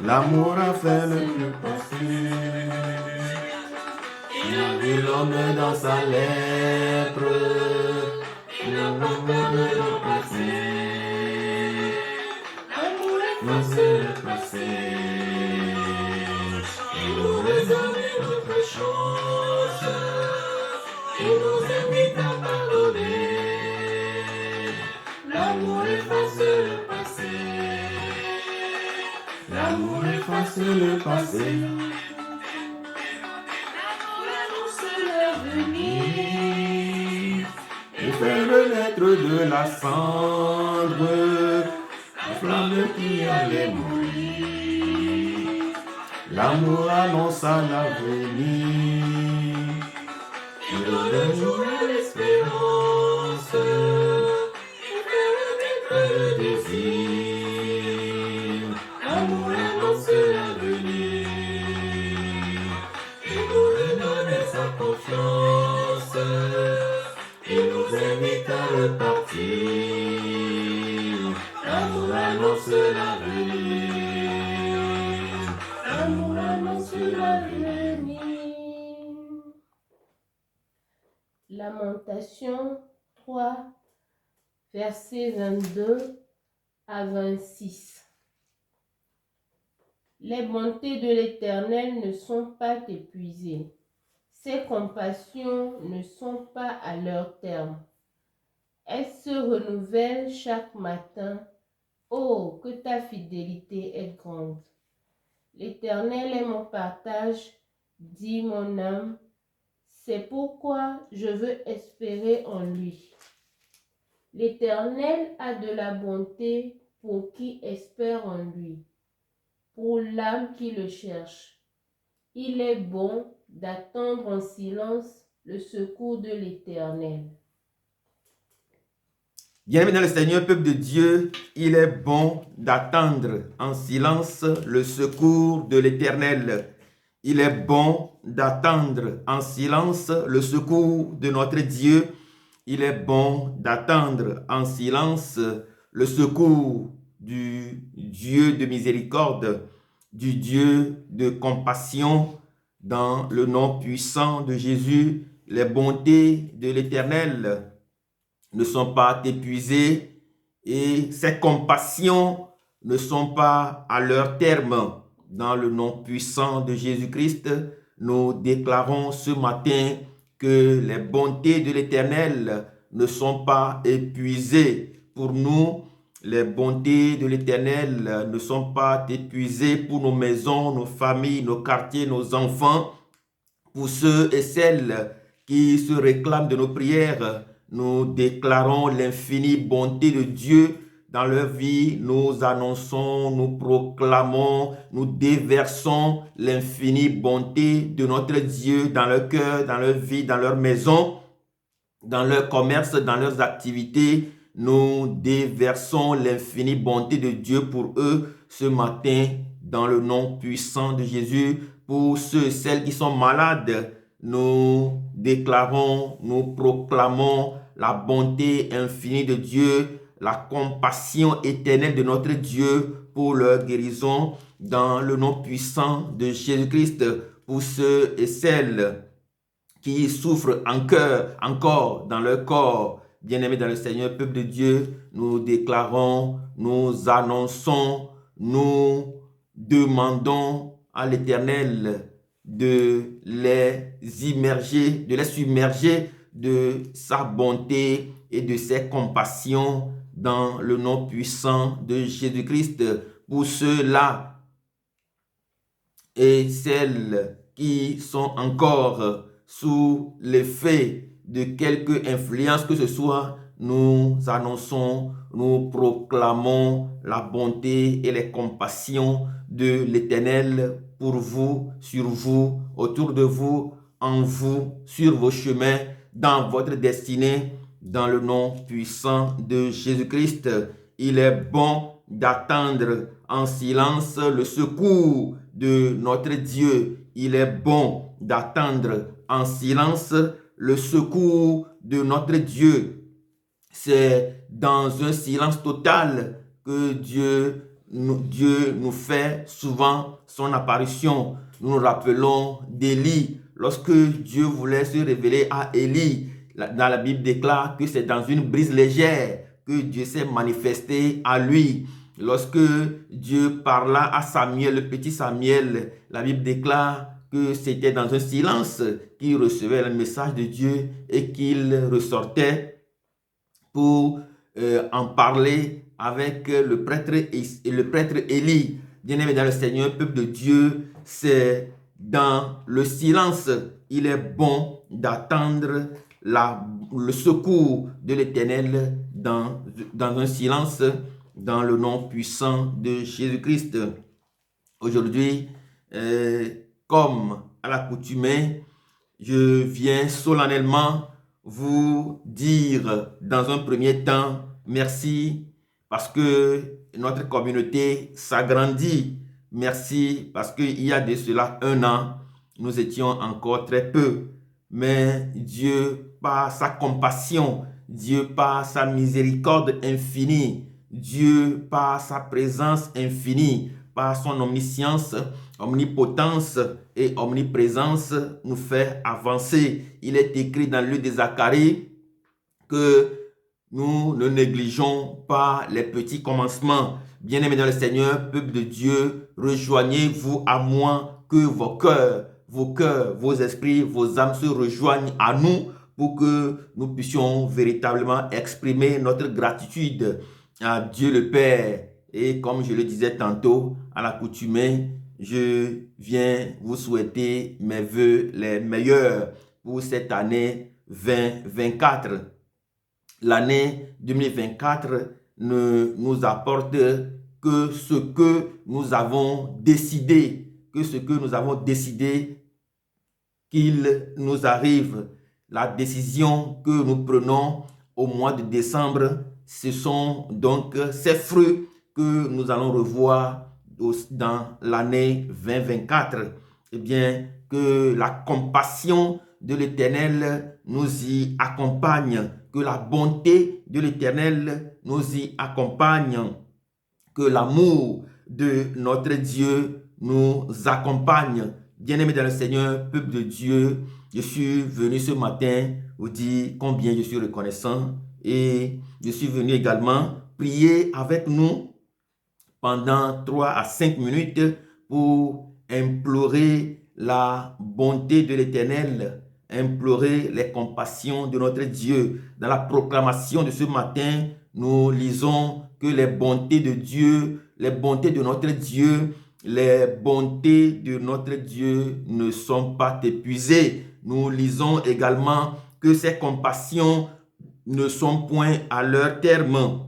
L'amour a fait le passé. Il a vu l'homme dans sa lèpre. Il a vu le passé. L'amour efface le passé. Il nous réserve notre chance. Il nous invite à pardonner. L'amour efface le passé. L'amour efface le passé. L'amour annonce l'avenir. Et fait renaître de la cendre la flamme qui allait mourir. L'amour annonce l'avenir. Il donne joie l'espérance. Et fait renaître le désir. L'amour annonce l'avenir. Il nous redonne sa confiance. Il nous invite à repartir. L'amour annonce l'avenir. L'amour annonce l'avenir. Lamentation 3, versets 22 à 26. Les bontés de l'Éternel ne sont pas épuisées. Ses compassions ne sont pas à leur terme. Elles se renouvellent chaque matin. Oh, que ta fidélité est grande. L'Éternel est mon partage, dit mon âme. C'est pourquoi je veux espérer en lui. L'Éternel a de la bonté pour qui espère en lui, pour l'âme qui le cherche. Il est bon d'attendre en silence le secours de l'Éternel. Bien-aimés dans le Seigneur, peuple de Dieu, il est bon d'attendre en silence le secours de l'Éternel. Il est bon d'attendre en silence le secours de notre Dieu. Il est bon d'attendre en silence le secours du Dieu de miséricorde, du Dieu de compassion. Dans le nom puissant de Jésus, les bontés de l'Éternel ne sont pas épuisées et ses compassions ne sont pas à leur terme. Dans le nom puissant de Jésus-Christ, nous déclarons ce matin que les bontés de l'Éternel ne sont pas épuisées pour nous Les bontés de l'Éternel ne sont pas épuisées pour nos maisons, nos familles, nos quartiers, nos enfants. Pour ceux et celles qui se réclament de nos prières, nous déclarons l'infinie bonté de Dieu dans leur vie. Nous annonçons, nous proclamons, nous déversons l'infinie bonté de notre Dieu dans leur cœur, dans leur vie, dans leur maison, dans leur commerce, dans leurs activités. Nous déversons l'infinie bonté de Dieu pour eux ce matin dans le nom puissant de Jésus. Pour ceux et celles qui sont malades, nous déclarons, nous proclamons la bonté infinie de Dieu, la compassion éternelle de notre Dieu pour leur guérison dans le nom puissant de Jésus-Christ. Pour ceux et celles qui souffrent encore dans leur corps, bien-aimés dans le Seigneur, peuple de Dieu, nous déclarons, nous annonçons, nous demandons à l'Éternel de les submerger de sa bonté et de ses compassions dans le nom puissant de Jésus-Christ. Pour ceux-là et celles qui sont encore sous l'effet de quelque influence que ce soit, nous annonçons, nous proclamons la bonté et les compassions de l'Éternel pour vous, sur vous, autour de vous, en vous, sur vos chemins, dans votre destinée, dans le nom puissant de Jésus-Christ. Il est bon d'attendre en silence le secours de notre Dieu. Il est bon d'attendre en silence le secours de notre Dieu. C'est dans un silence total que Dieu nous fait souvent son apparition. Nous nous rappelons d'Élie. Lorsque Dieu voulait se révéler à Élie, dans la Bible déclare que c'est dans une brise légère que Dieu s'est manifesté à lui. Lorsque Dieu parla à Samuel, le petit Samuel, la Bible déclare que c'était dans un silence qu'il recevait le message de Dieu et qu'il ressortait pour en parler avec le prêtre Élie. Bien-aimé dans le Seigneur, peuple de Dieu, c'est dans le silence, il est bon d'attendre le secours de l'Éternel dans un silence, dans le nom puissant de Jésus-Christ. Aujourd'hui, comme à l'accoutumée, je viens solennellement vous dire dans un premier temps merci parce que notre communauté s'agrandit. Merci parce qu'il y a de cela 1 an, nous étions encore très peu. Mais Dieu, par sa compassion, Dieu, par sa miséricorde infinie, Dieu, par sa présence infinie, par son omniscience, omnipotence et omniprésence, nous fait avancer. Il est écrit dans le livre de Zacharie que nous ne négligeons pas les petits commencements. Bien-aimés dans le Seigneur, peuple de Dieu, rejoignez-vous à moi, que vos cœurs, vos esprits, vos âmes se rejoignent à nous pour que nous puissions véritablement exprimer notre gratitude à Dieu le Père. Et comme je le disais tantôt, à l'accoutumée, je viens vous souhaiter mes vœux les meilleurs pour cette année 2024. L'année 2024 ne nous apporte que ce que nous avons décidé, qu'il nous arrive. La décision que nous prenons au mois de décembre, ce sont donc ces fruits que nous allons revoir dans l'année 2024. Eh bien, que la compassion de l'Éternel nous y accompagne, que la bonté de l'Éternel nous y accompagne, que l'amour de notre Dieu nous accompagne. Bien-aimés dans le Seigneur, peuple de Dieu, je suis venu ce matin vous dire combien je suis reconnaissant et je suis venu également prier avec nous pendant 3 à 5 minutes pour implorer la bonté de l'Éternel, implorer les compassions de notre Dieu. Dans la proclamation de ce matin, nous lisons que les bontés de Dieu, les bontés de notre Dieu, les bontés de notre Dieu ne sont pas épuisées. Nous lisons également que ses compassions ne sont point à leur terme,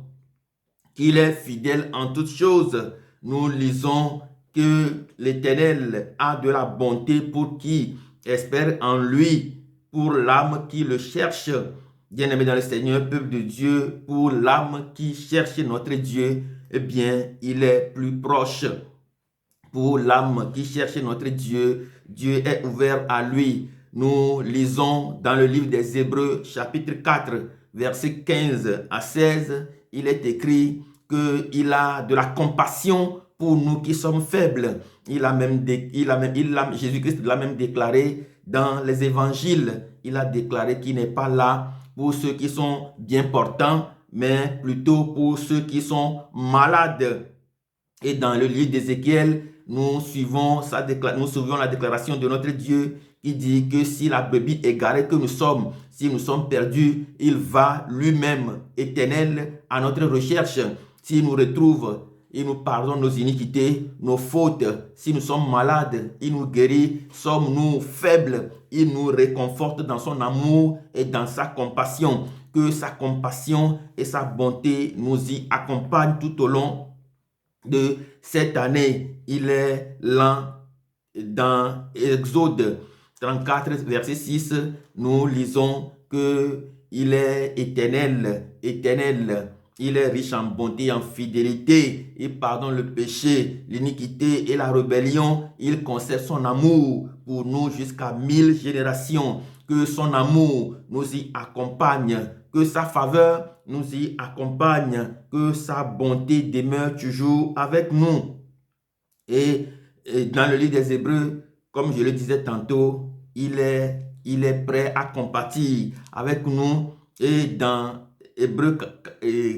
qu'il est fidèle en toutes choses. Nous lisons que l'Éternel a de la bonté pour qui espère en lui, pour l'âme qui le cherche. Bien-aimé dans le Seigneur, peuple de Dieu, pour l'âme qui cherche notre Dieu, eh bien, il est plus proche. Pour l'âme qui cherche notre Dieu, Dieu est ouvert à lui. Nous lisons dans le livre des Hébreux, chapitre 4, versets 15 à 16, il est écrit qu'il a de la compassion pour nous qui sommes faibles. Jésus-Christ l'a même déclaré dans les évangiles. Il a déclaré qu'il n'est pas là pour ceux qui sont bien portants, mais plutôt pour ceux qui sont malades. Et dans le livre d'Ézéchiel, nous suivons la déclaration de notre Dieu qui dit que si la brebis égarée que nous sommes, si nous sommes perdus, il va lui-même, éternel, à notre recherche. S'il nous retrouve, il nous pardonne nos iniquités, nos fautes. Si nous sommes malades, il nous guérit. Sommes-nous faibles, il nous réconforte dans son amour et dans sa compassion. Que sa compassion et sa bonté nous y accompagnent tout au long de cette année. Il est là dans Exode 34, verset 6. Nous lisons qu'il est éternel, éternel. Il est riche en bonté et en fidélité. Il pardonne le péché, l'iniquité et la rébellion. Il conserve son amour pour nous jusqu'à 1000 générations. Que son amour nous y accompagne. Que sa faveur nous y accompagne. Que sa bonté demeure toujours avec nous. Et dans le livre des Hébreux, comme je le disais tantôt, il est prêt à compatir avec nous. Et dans Hébreux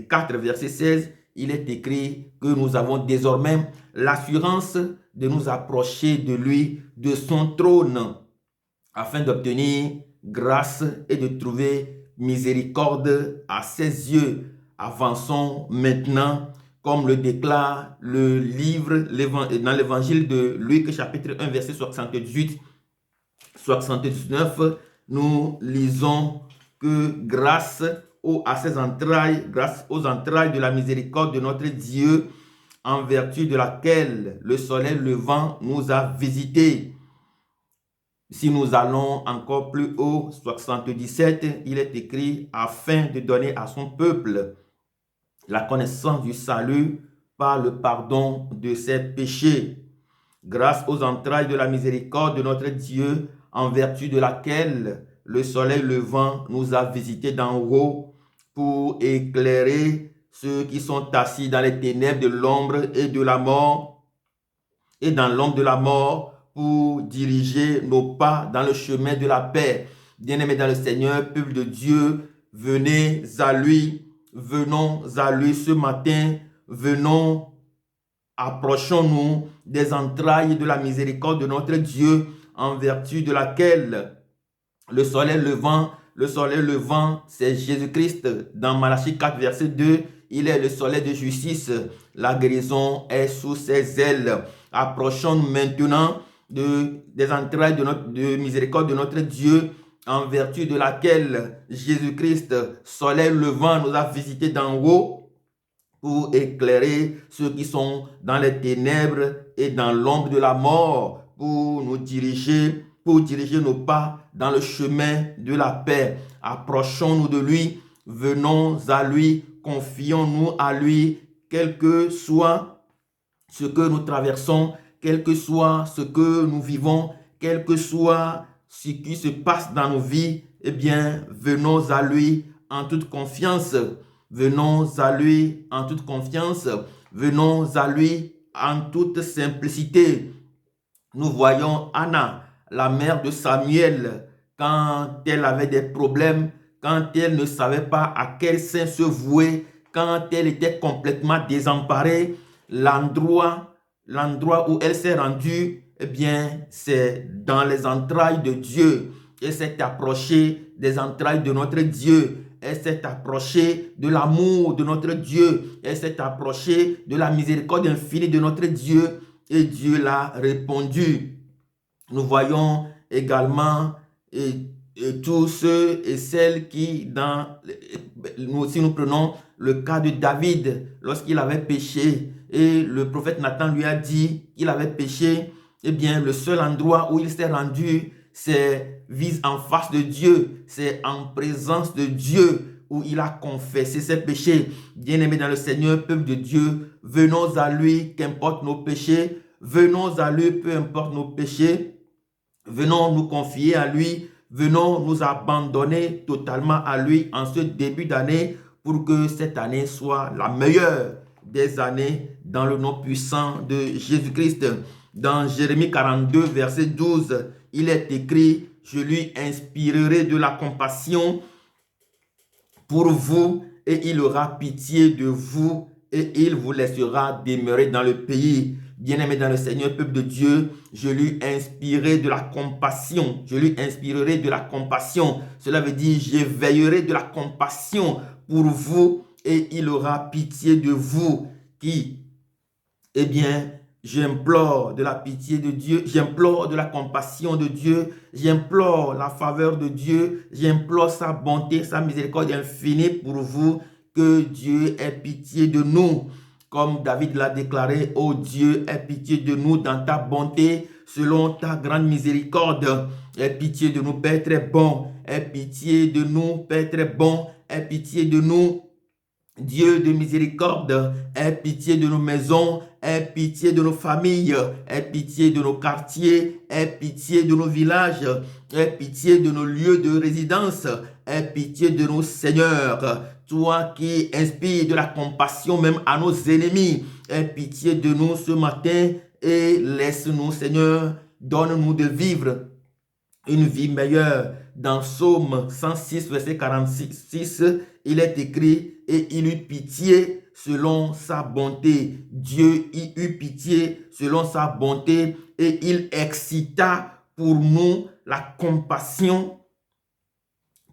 4, verset 16, il est écrit que nous avons désormais l'assurance de nous approcher de lui, de son trône, afin d'obtenir grâce et de trouver miséricorde à ses yeux. Avançons maintenant, comme le déclare le livre dans l'évangile de Luc, chapitre 1, verset 78-79, nous lisons que grâce aux entrailles de la miséricorde de notre Dieu, en vertu de laquelle le soleil levant nous a visités. Si nous allons encore plus haut, 77, il est écrit afin de donner à son peuple la connaissance du salut par le pardon de ses péchés. Grâce aux entrailles de la miséricorde de notre Dieu, en vertu de laquelle le soleil levant nous a visités d'en haut pour éclairer ceux qui sont assis dans les ténèbres de l'ombre et de la mort, et dans l'ombre de la mort, pour diriger nos pas dans le chemin de la paix. Bien-aimés dans le Seigneur, peuple de Dieu, venons à lui ce matin, approchons-nous des entrailles de la miséricorde de notre Dieu, en vertu de laquelle le soleil levant, c'est Jésus-Christ. Dans Malachie 4, verset 2, il est le soleil de justice. La guérison est sous ses ailes. Approchons-nous maintenant des entrailles de miséricorde de notre Dieu, en vertu de laquelle Jésus-Christ, soleil levant, nous a visités d'en haut pour éclairer ceux qui sont dans les ténèbres et dans l'ombre de la mort, pour diriger nos pas dans le chemin de la paix. Approchons-nous de lui, venons à lui, confions-nous à lui, quel que soit ce que nous traversons, quel que soit ce que nous vivons, quel que soit ce qui se passe dans nos vies, eh bien, venons à lui en toute confiance. Venons à lui en toute confiance. Venons à lui en toute simplicité. Nous voyons Anna, la mère de Samuel, quand elle avait des problèmes, quand elle ne savait pas à quel saint se vouer, quand elle était complètement désemparée, l'endroit où elle s'est rendue, eh bien, c'est dans les entrailles de Dieu. Elle s'est approchée des entrailles de notre Dieu. elle s'est approchée de l'amour de notre Dieu, elle s'est approchée de la miséricorde infinie de notre Dieu, et Dieu l'a répondu. Nous voyons également tous ceux et celles qui, nous aussi nous prenons le cas de David, lorsqu'il avait péché, et le prophète Nathan lui a dit qu'il avait péché, eh bien le seul endroit où il s'est rendu, c'est en face de Dieu, c'est en présence de Dieu, où il a confessé ses péchés. Bien-aimés dans le Seigneur, peuple de Dieu, venons à lui, qu'importe nos péchés, venons à lui, peu importe nos péchés, venons nous confier à lui, venons nous abandonner totalement à lui en ce début d'année pour que cette année soit la meilleure des années dans le nom puissant de Jésus-Christ. Dans Jérémie 42, verset 12, il est écrit, je lui inspirerai de la compassion pour vous et il aura pitié de vous et il vous laissera demeurer dans le pays. Bien-aimé dans le Seigneur, peuple de Dieu, je lui inspirerai de la compassion. Je lui inspirerai de la compassion. Cela veut dire, je veillerai de la compassion pour vous et il aura pitié de vous. Eh bien, j'implore de la pitié de Dieu, j'implore de la compassion de Dieu, j'implore la faveur de Dieu, j'implore sa bonté, sa miséricorde infinie pour vous, que Dieu ait pitié de nous. Comme David l'a déclaré, ô Dieu, aie pitié de nous dans ta bonté, selon ta grande miséricorde. Aie pitié de nous, Père très bon. Aie pitié de nous, Père très bon. Aie pitié de nous, Dieu de miséricorde. Aie pitié de nos maisons. Aie pitié de nos familles. Aie pitié de nos quartiers. Aie pitié de nos villages. Aie pitié de nos lieux de résidence. Aie pitié de nos seigneurs. Toi qui inspires de la compassion même à nos ennemis, aie pitié de nous ce matin et laisse-nous, Seigneur, donne-nous de vivre une vie meilleure. Dans Psaume 106, verset 46, il est écrit, et il eut pitié selon sa bonté. Dieu y eut pitié selon sa bonté et il excita pour nous la compassion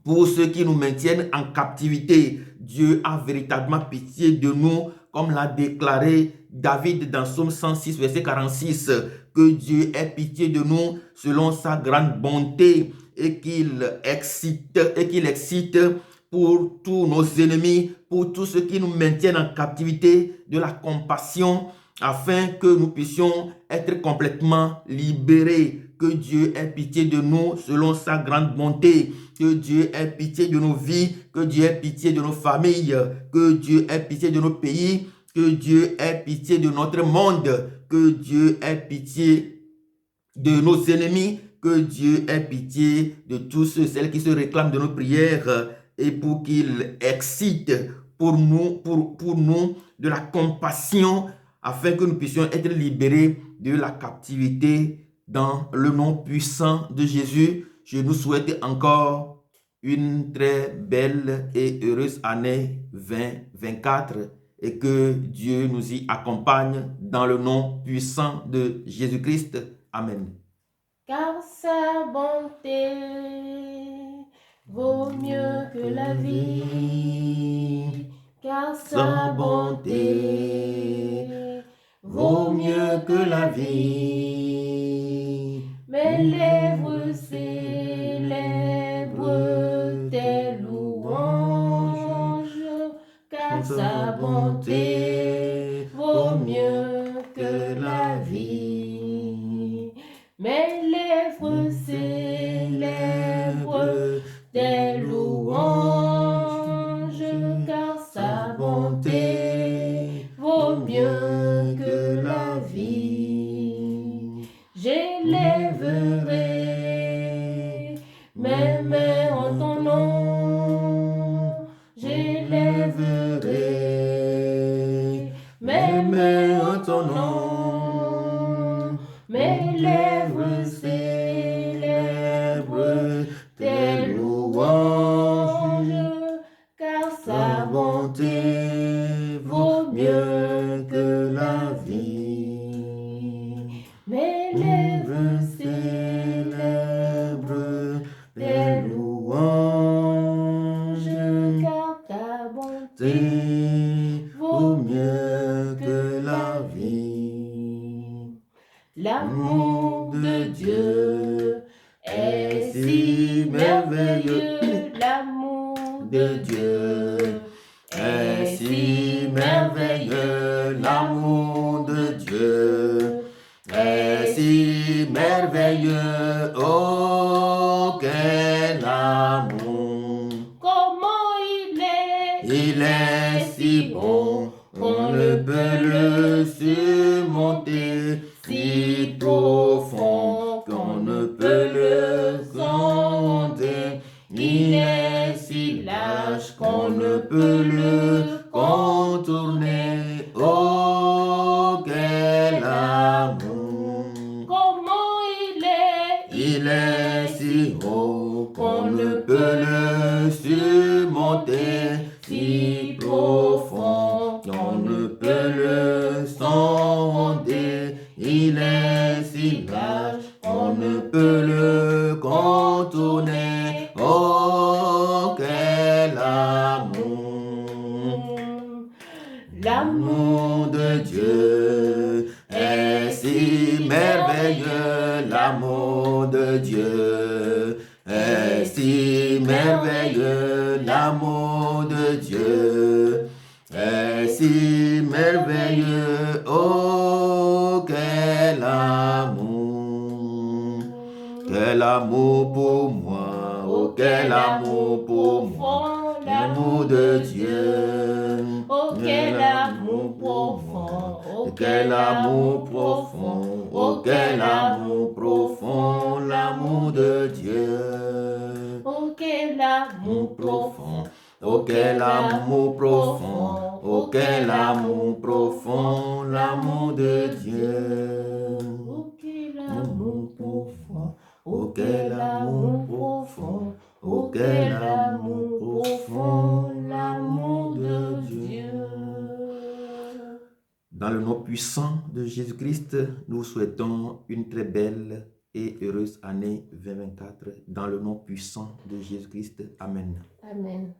pour ceux qui nous maintiennent en captivité. Dieu a véritablement pitié de nous, comme l'a déclaré David dans Psaume 106, verset 46, que Dieu ait pitié de nous selon sa grande bonté et qu'il excite pour tous nos ennemis, pour tous ceux qui nous maintiennent en captivité, de la compassion, afin que nous puissions être complètement libérés. Que Dieu ait pitié de nous selon sa grande bonté. Que Dieu ait pitié de nos vies. Que Dieu ait pitié de nos familles. Que Dieu ait pitié de nos pays. Que Dieu ait pitié de notre monde. Que Dieu ait pitié de nos ennemis. Que Dieu ait pitié de tous celles qui se réclament de nos prières. Et pour qu'il excite pour nous de la compassion, afin que nous puissions être libérés de la captivité. Dans le nom puissant de Jésus, je nous souhaite encore une très belle et heureuse année 2024 et que Dieu nous y accompagne dans le nom puissant de Jésus-Christ. Amen. Car sa bonté vaut mieux que la vie, car sa bonté vaut mieux que la vie. Mes lèvres célèbrent tes louanges, car sa bonté vaut mieux que la vie. Mes lèvres célèbrent tes louanges, car sa bonté vaut mieux que la vie. J'élèverai mes mains en ton nom. J'élèverai mes mains en ton nom. Mes lèvres célèbrent tes louanges, car sa bonté vaut mieux que la vie. Mes lèvres célèbrent tes louanges, L'amour de Dieu est si merveilleux. L'amour de Dieu est si merveilleux. L'amour de Dieu est si merveilleux. Oh, quel amour! Comment Il est si bon qu'on ne peut le surmonter, si profond qu'on ne peut le sonder. Il est si large qu'on ne peut le contourner. Oh, quel amour! Comment Il est si haut qu'on ne peut le surmonter, si profond qu'on ne peut le sonder. Il est si large qu'on ne peut le contourner. Oh, quel amour! L'amour de Dieu est si merveilleux. L'amour de Dieu est si merveilleux. L'amour de Dieu est si merveilleux. Oh, quel amour! Quel amour pour moi! Oh, quel amour pour moi! L'amour de Dieu! Oh, quel amour profond! Oh, Quel amour profond! Oh, quel amour profond! L'amour de Dieu! Oh, quel amour profond! Oh, quel amour profond! Oh, quel amour profond! L'amour de Dieu! Oh, quel amour profond! Oh, quel amour profond! Oh, quel amour profond! L'amour de Dieu! Dans le nom puissant de Jésus-Christ, nous souhaitons une très belle et heureuse année 2024. Dans le nom puissant de Jésus-Christ. Amen. Amen.